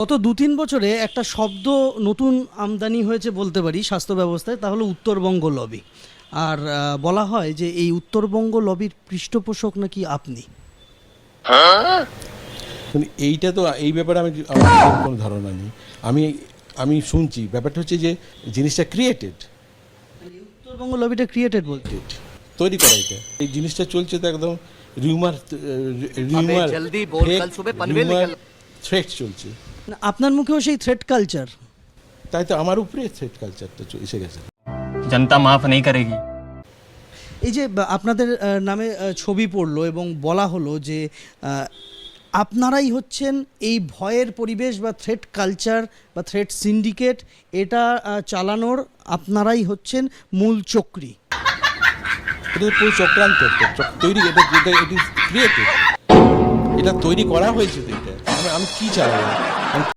গত 2-3 বছরে একটা শব্দ নতুন আমদানি হয়েছে বলতে পারি স্বাস্থ্য ব্যবস্থায়, তা হলো উত্তরবঙ্গ লবি। আর বলা হয় যে এই উত্তরবঙ্গ লবির পৃষ্ঠপোষক নাকি আপনি। এইটা তো এই ব্যাপারে আমার কোনো ধারণা নেই। আমি আমি শুনছি ব্যাপারটা হচ্ছে যে জিনিসটা ক্রিয়েটেড, উত্তরবঙ্গ লবিটা ক্রিয়েটেড বলতে তৈরি করা। এটা এই জিনিসটা চলছে তো একদম রিউমার থ্রেট চলছে। আপনার মুখেও সেই থ্রেট কালচার। তাই তো আমার উপরে থ্রেট কালচারটা এসে গেছে। जनता माफ नहीं करेगी। এই যে আপনাদের নামে ছবি পড়লো এবং বলা হলো যে আপনারাই হচ্ছেন এই ভয়ের পরিবেশ বা থ্রেট কালচার বা থ্রেট সিন্ডিকেট, এটা চালানোর আপনারাই হচ্ছেন মূল চক্রী। এটা পুরো চক্রান্ত তৈরি, এটা ক্রিয়েটেড, এটা তৈরি করা হয়েছে। তো এটা আমি কি চালাবো?